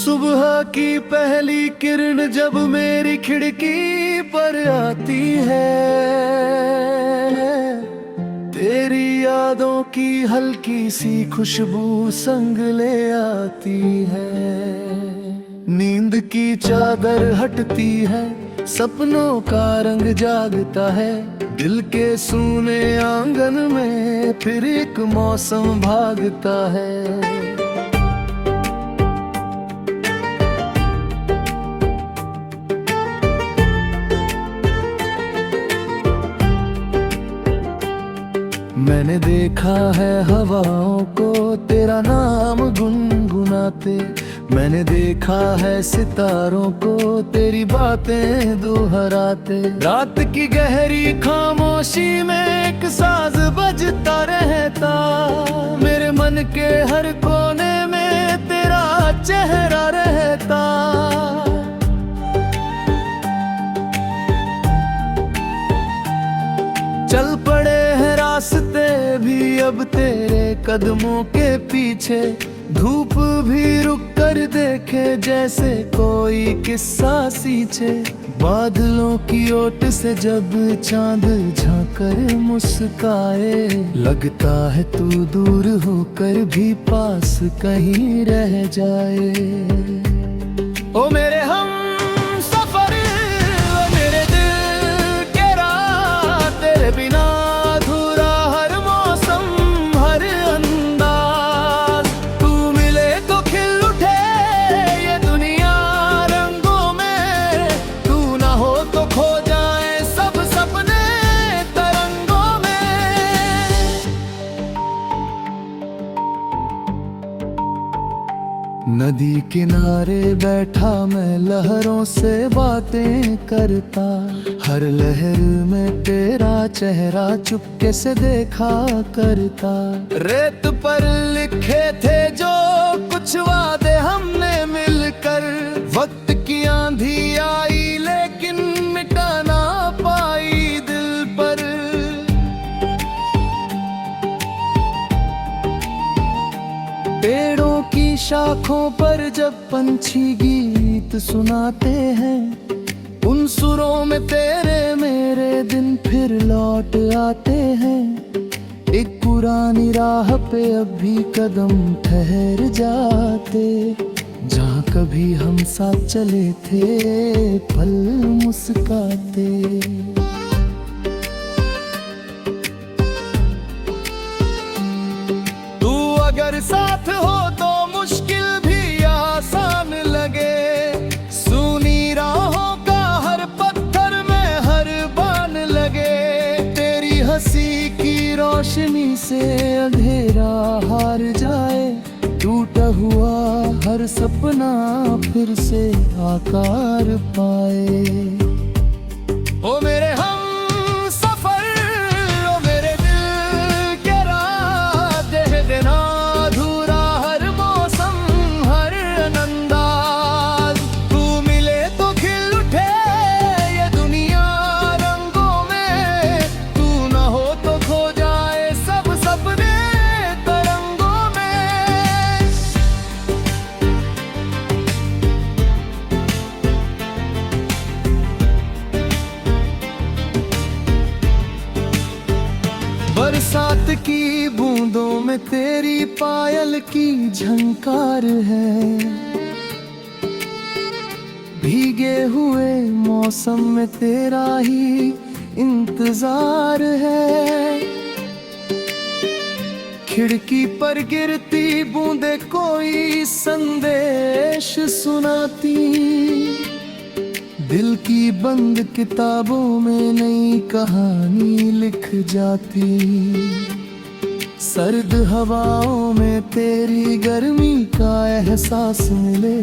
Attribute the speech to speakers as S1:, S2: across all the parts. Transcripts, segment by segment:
S1: सुबह की पहली किरण जब मेरी खिड़की पर आती है, तेरी यादों की हल्की सी खुशबू संग ले आती है। नींद की चादर हटती है, सपनों का रंग जागता है, दिल के सूने आंगन में फिर एक मौसम भागता है। मैंने देखा है हवाओं को तेरा नाम गुनगुनाते, मैंने देखा है सितारों को तेरी बातें दोहराते। रात की गहरी खामोशी में एक साज बजता रहता, मेरे मन के हर कोने में तेरा चेहरा रहता। चल पड़े हैं रास्ते भी अब तेरे कदमों के पीछे, धूप भी रुक कर देखे जैसे कोई किस्सा सींचे। बादलों की ओट से जब चांद झांकर मुस्काए, लगता है तू दूर होकर भी पास कहीं रह जाए। ओ मेरे हम सफर, ओ मेरे दिल के राह, तेरे बिना अधूरा हर मौसम हर अंदाज। तू मिले तो खिल उठे ये दुनिया रंगों में, तू ना हो तो खो जाए सब सपने तरंगों में। नदी किनारे बैठा मैं लहरों से बातें करता, हर लहर में तेरा चेहरा चुपके से देखा करता। रेत पर लिखे थे जो कुछ वादे हमने मिलकर, वक्त की आंधी आई लेकिन मिटा ना पाई दिल पर। पेड़ों की शाखों पर जब पंछी गीत सुनाते हैं, उन सुरों में तेरे मेरे दिन फिर लौट आते हैं। एक पुरानी राह पे अब भी कदम ठहर जाते, जहाँ कभी हम साथ चले थे पल मुस्काते। अगर साथ हो तो मुश्किल भी आसान लगे, सुनी राहों का हर पत्थर में हर बान लगे। तेरी हंसी की रोशनी से अंधेरा हार जाए, टूटा हुआ हर सपना फिर से आकार पाए। ओ मेरे हम सफर, ओ मेरे दिल के राह, दे देना बरसात की बूंदों में तेरी पायल की झंकार है, भीगे हुए मौसम में तेरा ही इंतजार है। खिड़की पर गिरती बूंदे कोई संदेश सुनाती, दिल की बंद किताबों में नई कहानी लिख जाती। सर्द हवाओं में तेरी गर्मी का एहसास मिले,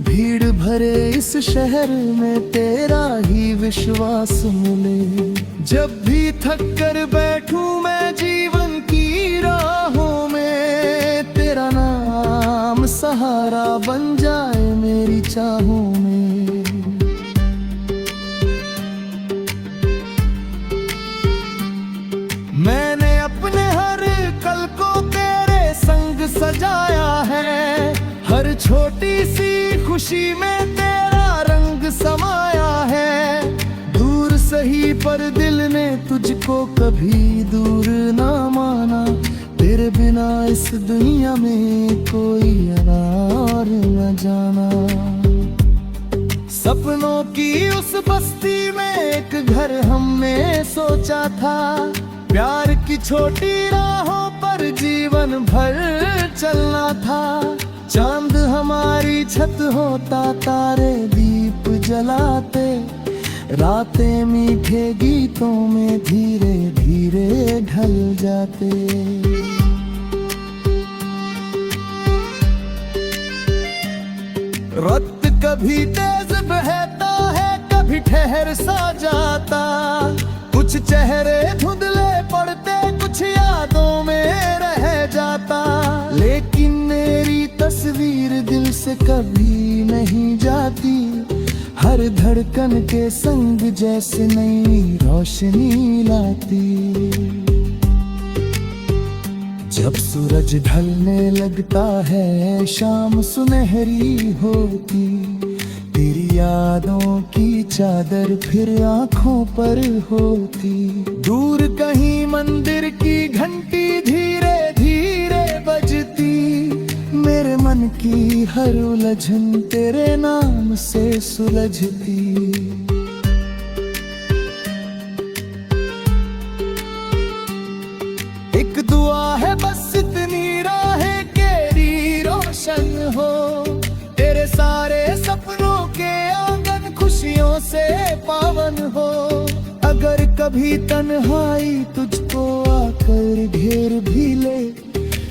S1: भीड़ भरे इस शहर में तेरा ही विश्वास मिले। जब भी थक कर बैठूं मैं जीवन की राहों में, तेरा नाम सहारा बन जाए मेरी चाहों में। मैंने अपने हर कल को तेरे संग सजाया है, हर छोटी सी खुशी में तेरा रंग समाया है। दूर सही पर दिल ने तुझको कभी दूर ना माना। तेरे बिना इस दुनिया में कोई अनार न जाना। सपनों की उस बस्ती में एक घर हमने सोचा था। प्यार की छोटी राहों पर जीवन भर चलना था। चांद हमारी छत होता, तारे दीप जलाते, रातें मीठे गीतों में धीरे धीरे ढल जाते। वक्त कभी तेज बहता है, कभी ठहर सा जाता। कुछ चेहरे धुंधले पड़ते, कुछ यादों में रह जाता। लेकिन मेरी तस्वीर दिल से कभी नहीं जाती। हर धड़कन के संग जैसे नई रोशनी लाती। जब सूरज ढलने लगता है, शाम सुनहरी होती। तेरी यादों की चादर फिर आंखों पर होती। दूर कहीं मंदिर की घंटी धीरे धीरे बजती। मेरे मन की हर उलझन तेरे नाम से सुलझती। एक दुआ है बस इतनी, राहें तेरी रोशन हो। तेरे सारे सपनों के आंगन खुशियों से पावन हो। अगर कभी तन्हाई तुझको आकर घेर भी ले,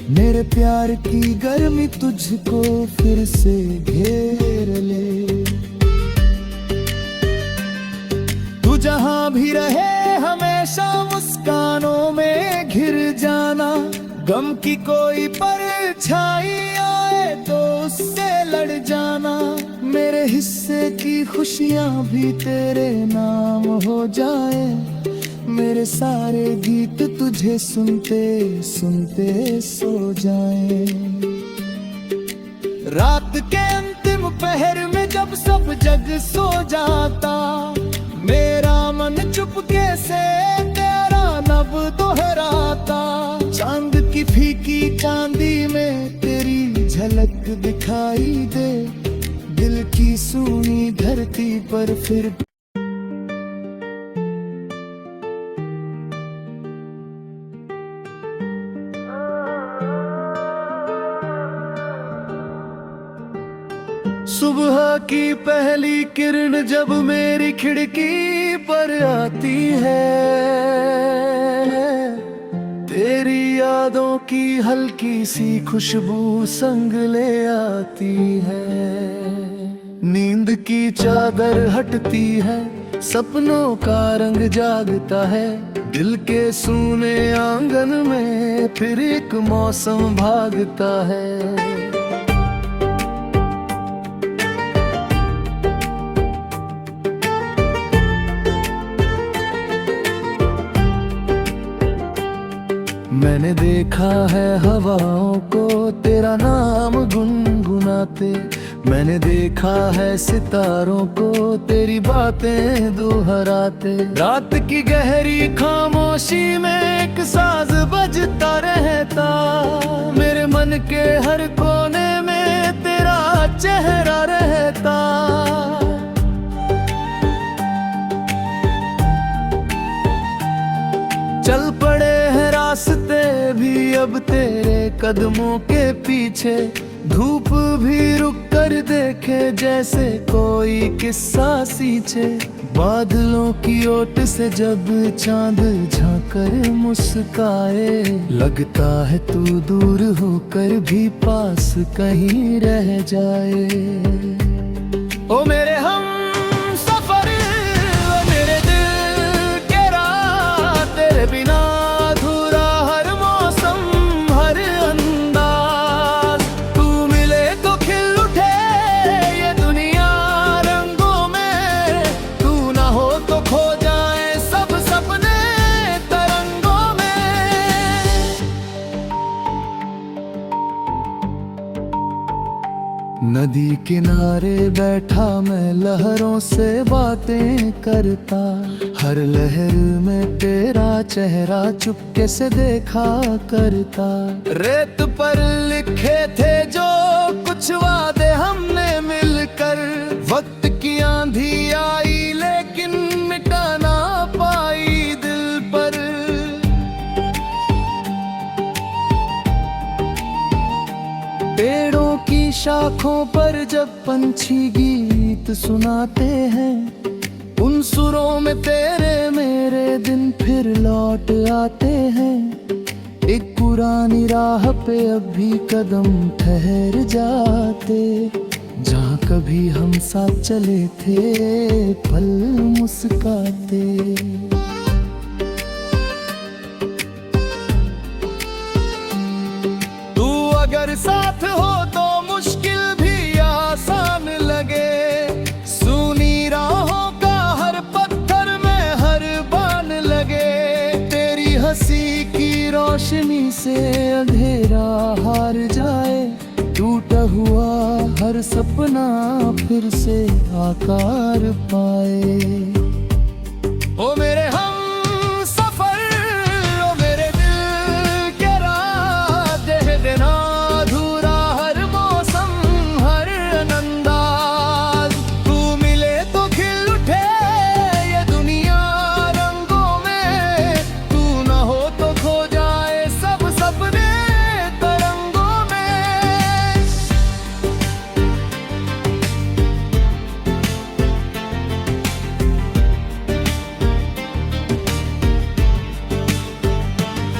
S1: मेरे प्यार की गर्मी तुझको फिर से घेर ले। तू जहां भी रहे हमेशा मुस्कानों में घिर जाना। गम की कोई परछाई आए तो उससे लड़ जाना। मेरे हिस्से की खुशियां भी तेरे नाम हो जाए। मेरे सारे गीत तुझे सुनते सुनते सो जाए। रात के अंतिम पहर में जब सब जग सो जाता, मेरा मन चुपके से तेरा नब दोहराता। चांद की फीकी चांदी में तेरी झलक दिखाई दे। दिल की सूनी धरती पर फिर सुबह की पहली किरण जब मेरी खिड़की पर आती है, तेरी यादों की हल्की सी खुशबू संग ले आती है। नींद की चादर हटती है, सपनों का रंग जागता है। दिल के सूने आंगन में फिर एक मौसम भागता है। मैंने देखा है हवाओं को तेरा नाम गुनगुनाते। मैंने देखा है सितारों को तेरी बातें दोहराते। रात की गहरी खामोशी में एक साज बजता रहता। मेरे मन के हर कोने में तेरा चेहरा रहता। चल पड़े हैं रास्ते भी अब तेरे कदमों के पीछे। धूप भी रुक कर देखे जैसे कोई किस्सा सींचे। बादलों की ओट से जब चांद झांकर मुस्काए, लगता है तू दूर होकर भी पास कहीं रह जाए। ओ मेरे हम सफर, ओ मेरे दिल के राह, तेरे बिना अधूरा हर मौसम हर अंदाज। तू मिले तो खिल उठे ये दुनिया रंगों में। तू ना हो तो खो जाए सब सपने तरंगों में। नदी किनारे बैठा मैं लहरों से बातें करता, हर लहर में तेरा चेहरा चुपके से देखा करता। रेत पर लिखे थे जो कुछ वादे हमने मिलकर, वक्त की आंधी आई लेकिन मिटा ना पाई दिल पर। पेड़ों की शाखों पर जब पंछी गीत सुनाते हैं, उन सुरों में तेरे मेरे दिन फिर लौट आते हैं। एक पुरानी राह पे अब भी कदम ठहर जाते, जहाँ कभी हम साथ चले थे पल मुस्काते। अगर साथ हो तो मुश्किल भी आसान लगे, सुनी राहों का हर पत्थर में हर बान लगे। तेरी हंसी की रोशनी से अंधेरा हार जाए, टूटा हुआ हर सपना फिर से आकार पाए। ओ मेरे हम सफर, ओ मेरे दिल के राह दे देना,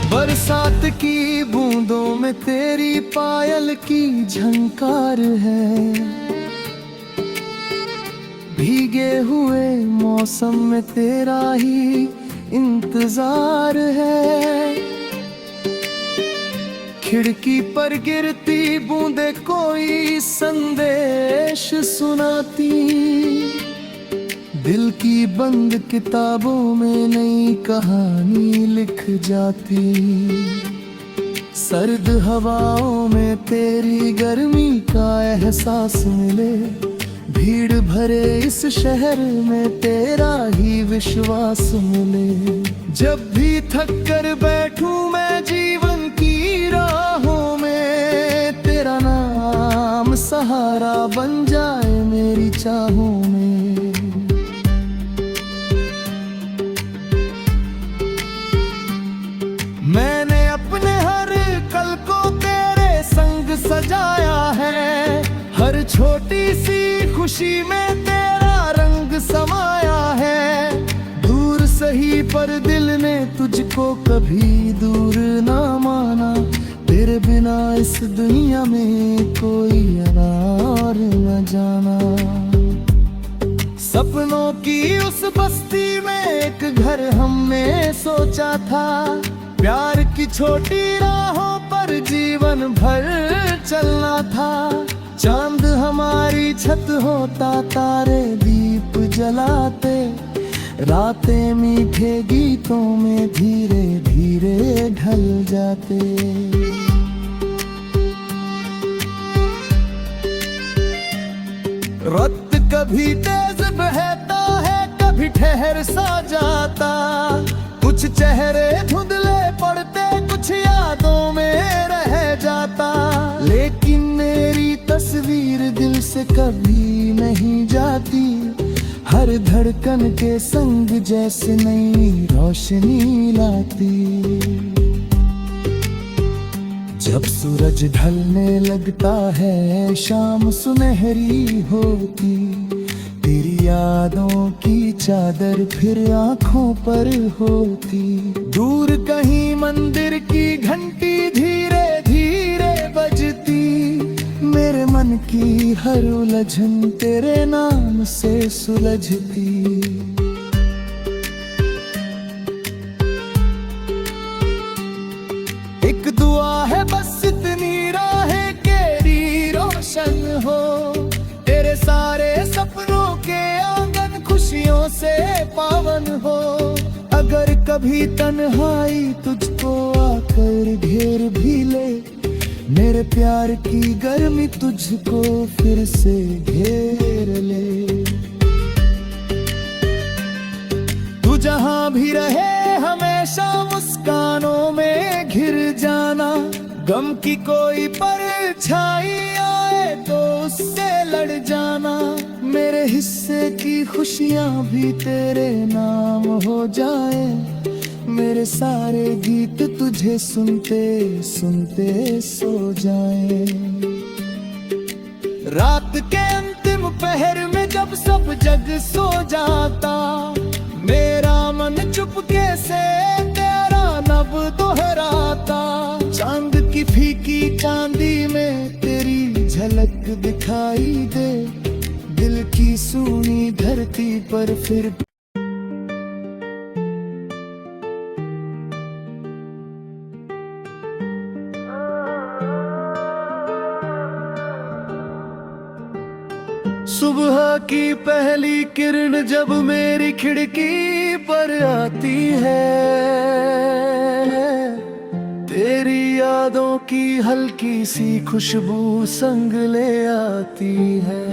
S1: बरसात की बूंदों में तेरी पायल की झंकार है, भीगे हुए मौसम में तेरा ही इंतजार है। खिड़की पर गिरती बूंदे कोई संदेश सुनाती, दिल की बंद किताबों में नई कहानी लिख जाती। सर्द हवाओं में तेरी गर्मी का एहसास मिले, भीड़ भरे इस शहर में तेरा ही विश्वास मिले। जब भी थक कर बैठूं मैं जीवन की राहों में, तेरा नाम सहारा बन जाए मेरी चाहों में। मैंने अपने हर कल को तेरे संग सजाया है, हर छोटी सी खुशी में तेरा रंग समाया है। दूर सही पर दिल ने तुझको कभी दूर ना माना, तेरे बिना इस दुनिया में कोई और न जाना। सपनों की उस बस्ती में एक घर हमने सोचा था, प्यार की छोटी राहों पर जीवन भर चलना था। चांद हमारी छत होता, तारे दीप जलाते, रातें मीठे गीतों में धीरे धीरे ढल जाते। रत कभी तेज बहता है, कभी ठहर सा जाता, कुछ चेहरे धुंधले पड़ते, कुछ यादों में रह जाता। लेकिन मेरी तस्वीर दिल से कभी नहीं जाती, हर धड़कन के संग जैसे नई रोशनी लाती। जब सूरज ढलने लगता है शाम सुनहरी होती, तेरी यादों की चादर फिर आंखों पर होती। दूर कहीं मंदिर की घंटी धीरे धीरे बजती, मेरे मन की हर उलझन तेरे नाम से सुलझती। एक दुआ है बस इतनी राहें तेरी रोशन हो, तेरे सारे सपनों के आंगन खुशियों से पावन हो। अगर कभी तन्हाई तुझको आकर घेर भी ले, मेरे प्यार की गर्मी तुझको फिर से घेर ले। तू जहां भी रहे हमेशा मुस्कानों में घिर जाना। गम की कोई परछाई आए तो उससे लड़ जाना। मेरे हिस्से की खुशियां भी तेरे नाम हो जाए। मेरे सारे गीत तुझे सुनते सुनते सो जाए। रात के अंतिम पहर में जब सब जग सो जाता, मेरा मन चुपके से तेरा नब दोहराता। चांद की फीकी चांदी में तेरी झलक दिखाई दे। दिल की सूनी धरती पर फिर सुबह की पहली किरण जब मेरी खिड़की पर आती है, तेरी यादों की हल्की सी खुशबू संग ले आती है।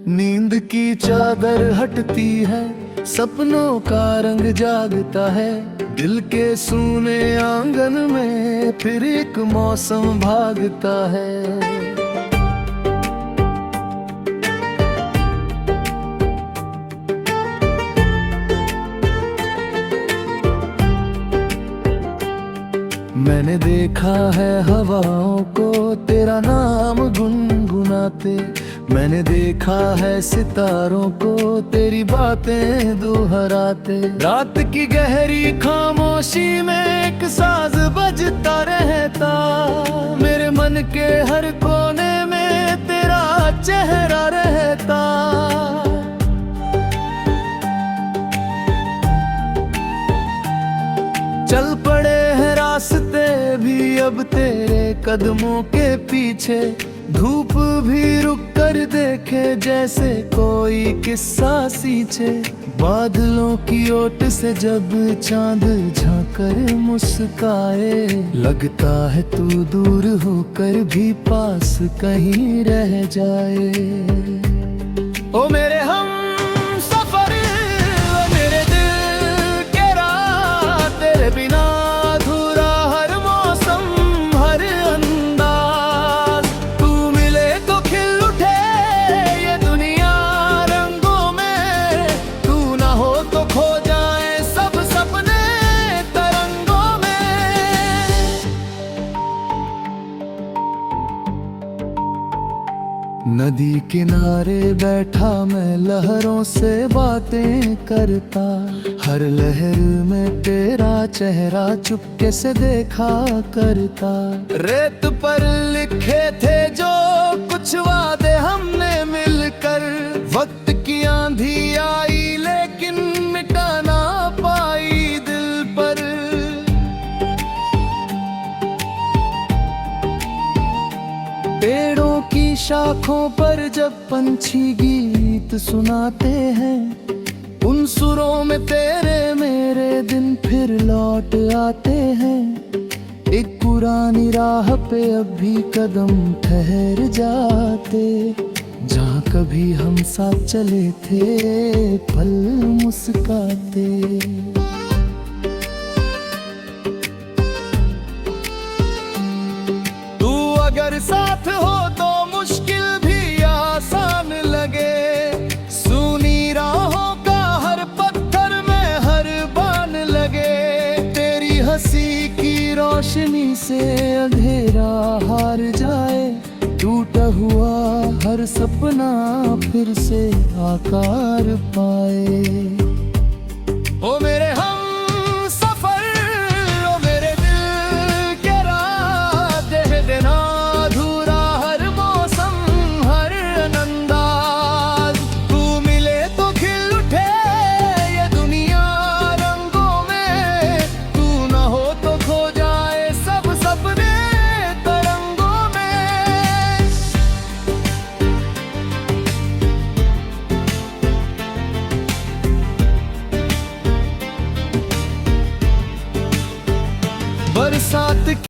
S1: नींद की चादर हटती है, सपनों का रंग जागता है। दिल के सूने आंगन में फिर एक मौसम भागता है। मैंने देखा है हवाओं को तेरा नाम गुनगुनाते। मैंने देखा है सितारों को तेरी बातें दोहराते। रात की गहरी खामोशी में एक साज बजता रहता। मेरे मन के हर कोने में तेरा चेहरा रहता। चल पड़े हैं रास्ते भी अब तेरे कदमों के पीछे। धूप भी रुक कर देखे जैसे कोई किस्सा सींचे। बादलों की ओट से जब चांद झांकर मुस्काए, लगता है तू दूर होकर भी पास कहीं रह जाए। ओ मेरे हम सफर, ओ मेरे दिल के राह, तेरे बिना अधूरा हर मौसम हर अंदाज। तू मिले तो खिल उठे ये दुनिया रंगों में। तू ना हो तो खो जाए सब सपने तरंगों में। नदी किनारे बैठा मैं लहरों से बातें करता। हर लहर में तेरा चेहरा चुपके से देखा करता। रेत पर लिखे थे जो कुछ वादे हमने मिलकर। वक्त की आंधी आई लेकिन मिटा ना पाई दिल पर। पेड़ों की शाखों पर जब पंछी गीत सुनाते हैं, उन सुरों में तेरे मेरे दिन फिर लौट आते हैं। एक पुरानी राह पे अब भी कदम ठहर जाते, जहाँ कभी हम साथ चले थे पल मुस्काते। अगर साथ हो तो मुश्किल भी आसान लगे। सूनी राहों का हर पत्थर में हर बान लगे। तेरी हंसी की रोशनी से अंधेरा हार जाए। टूटा हुआ हर सपना फिर से आकार पाए। ओ मेरे हम सफर, ओ मेरे दिल के राह, दे देना बरसात।